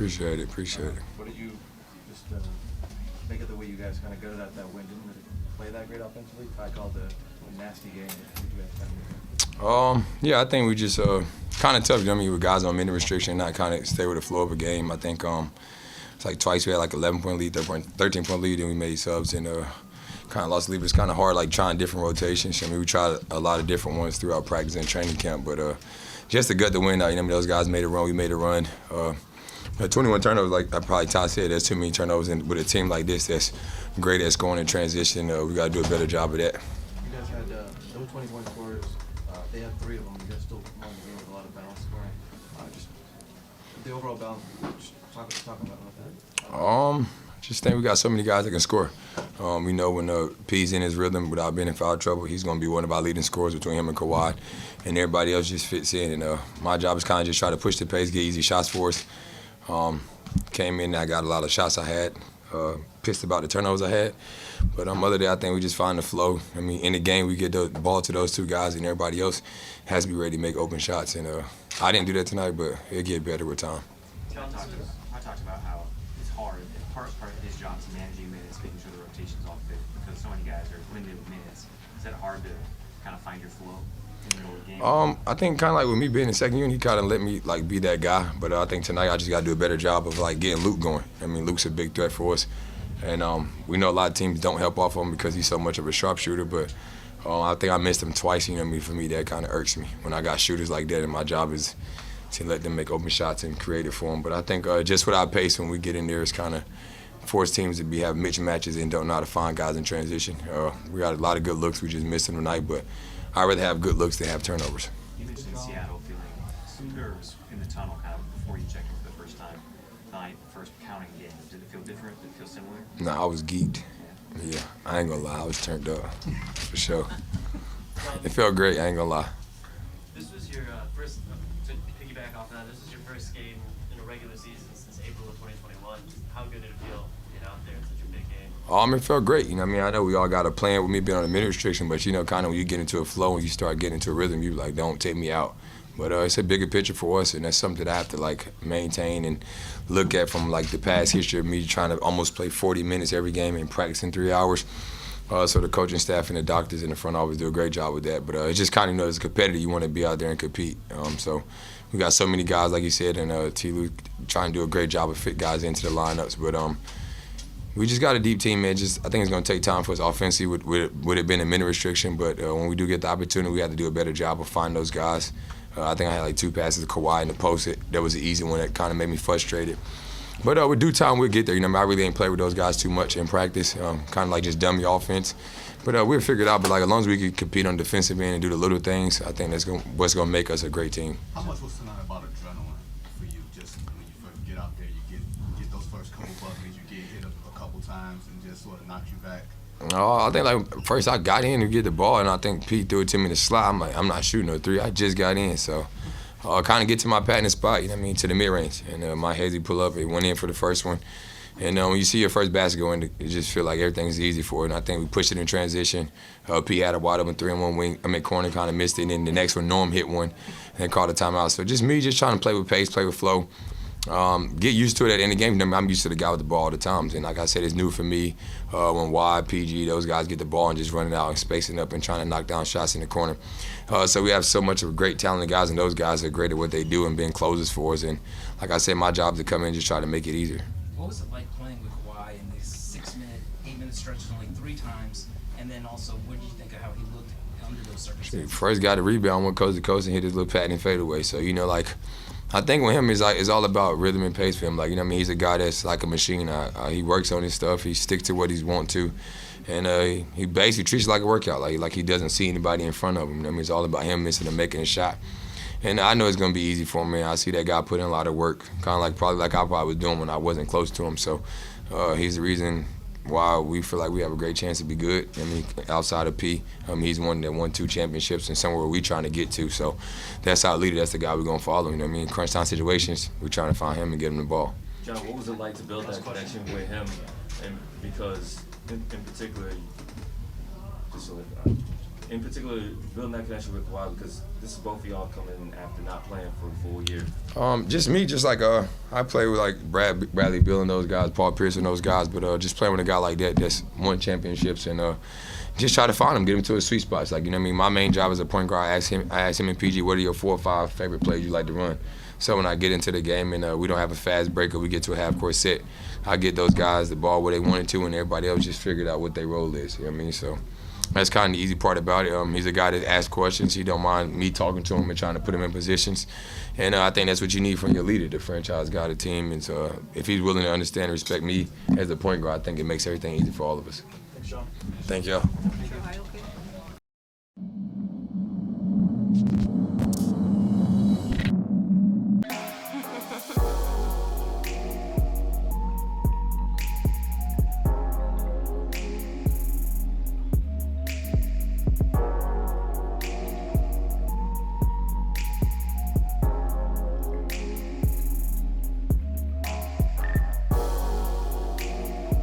Appreciate it. What did you just make it the way you guys kind of got it out that win? Didn't really play that great offensively? I called a nasty game. What did you guys kind of make? Yeah, I think we just kind of tough. With guys on minute restriction, not kind of stay with the flow of a game. I think it's like twice we had like 11-point lead, 13-point lead, and we made subs and kind of lost the lead. It's kind of hard, like trying different rotations. We tried a lot of different ones throughout practice and training camp, but just to gut the win out. Those guys made a run, we made a run. 21 turnovers, like probably Todd said, there's too many turnovers, and with a team like this that's great at scoring in transition, we got to do a better job of that. You guys had those 21 scores. They had 3 of them. You guys still won the game with a lot of balanced scoring. Just the overall balance. Talk about that. Just think we got so many guys that can score. We know when P's in his rhythm without being in foul trouble, he's going to be one of our leading scorers between him and Kawhi, and everybody else just fits in. And my job is kind of just try to push the pace, get easy shots for us. Came in, I got a lot of shots I had. Pissed about the turnovers I had. But other than that, I think we just find the flow. In the game, we get the ball to those 2 guys, and everybody else has to be ready to make open shots. And I didn't do that tonight, but it'll get better with time. I talked about how it's hard. Part of his job is managing minutes, making sure the rotation's all fit, because so many guys are limited with minutes. Is that hard to kind of find your flow in the middle of the game? I think kind of like with me being in second unit, he kind of let me like be that guy. But I think tonight I just got to do a better job of like getting Luke going. Luke's a big threat for us, and we know a lot of teams don't help off him because he's so much of a sharpshooter. But I think I missed him twice. For me that kind of irks me when I got shooters like that, and my job is to let them make open shots and create it for them. But I think just with our pace when we get in there, it's kind of force teams to have mismatches and don't know how to find guys in transition. We got a lot of good looks. We just missed them tonight, but I'd rather have good looks than have turnovers. You mentioned Seattle feeling some nerves in the tunnel kind of before you checked in for the first time tonight, first counting game. Did it feel different? Did it feel similar? No, I was geeked. Yeah, I ain't gonna lie. I was turned up, for sure. It felt great, I ain't gonna lie. This was your first, to piggyback off that, this was your first game in a regular season since April of 2021. How good did it feel to get out there in such a big game? It felt great. I know we all got a plan with me being on a minute restriction, but kind of when you get into a flow and you start getting into a rhythm, you like, don't take me out. But it's a bigger picture for us, and that's something that I have to like maintain and look at from like the past history of me trying to almost play 40 minutes every game and practicing 3 hours. So the coaching staff and the doctors in the front office do a great job with that. But it's just kind of, as a competitor, you want to be out there and compete. So we got so many guys, like you said, and T. Lou trying to do a great job of fit guys into the lineups. But we just got a deep team, man. I think it's going to take time for us offensively with it being a minute restriction. But when we do get the opportunity, we have to do a better job of finding those guys. I think I had like 2 passes to Kawhi in the post. That was an easy one that kind of made me frustrated. But with due time, we'll get there. I really ain't played with those guys too much in practice, kind of like just dummy offense. But we'll figure it out. But like as long as we can compete on the defensive end and do the little things, I think that's what's going to make us a great team. How much was tonight about adrenaline for you? Just when you first get out there, you get those first couple buckets, you get hit a couple times, and just sort of knock you back. I think like first I got in to get the ball, and I think Pete threw it to me in the slot. I'm like, I'm not shooting no 3. I just got in, so. Kind of get to my patented spot, to the mid-range. And my hazy pull up, it went in for the first one. And when you see your first basket go in, you just feel like everything's easy for it. And I think we pushed it in transition. P had a wide open 3-on-1 wing. Corner kind of missed it. And then the next one, Norm hit one and then called a timeout. So just me just trying to play with pace, play with flow. Get used to it at the end of the game. I'm used to the guy with the ball all the times. And like I said, it's new for me when Y, PG, those guys get the ball and just running out and spacing up and trying to knock down shots in the corner. So we have so much of great talented guys, and those guys are great at what they do and being closers for us. And like I said, my job is to come in and just try to make it easier. What was it like playing with Kawhi in these 6-minute, 8-minute stretches only 3 times? And then also, what did you think of how he looked under those circumstances? First got a rebound, went coast to coast and hit his little patent fadeaway. So, I think with him, it's all about rhythm and pace for him. He's a guy that's like a machine. He works on his stuff. He sticks to what he's want to. And he basically treats it like a workout, like he doesn't see anybody in front of him. It's all about him missing and making a shot. And I know it's going to be easy for him, man. I see that guy put in a lot of work, kind of probably like I probably was doing when I wasn't close to him. So he's the reason why we feel like we have a great chance to be good. Outside of P, he's one that won 2 championships and somewhere we're trying to get to. So that's our leader. That's the guy we're going to follow. Crunch time situations, we're trying to find him and get him the ball. John, what was it like to build that connection with him? And because in particular, just so in particular, building that connection with Kawhi, because this is both of y'all coming after not playing for a full year. Just me, just like I play with like Bradley Beal and those guys, Paul Pierce and those guys, but just playing with a guy like that that's won championships and just try to find him, get him to his sweet spots. Like, you know what I mean? My main job as a point guard, I ask him and PG, what are your 4 or 5 favorite plays you like to run? So when I get into the game and we don't have a fast break or we get to a half-court set, I get those guys the ball where they want it to, and everybody else just figured out what their role is. You know what I mean? So that's kind of the easy part about it. He's a guy that asks questions. He don't mind me talking to him and trying to put him in positions. And I think that's what you need from your leader, the franchise guy, the team. And so if he's willing to understand and respect me as a point guard, I think it makes everything easy for all of us. Thanks, Sean. Thank y'all.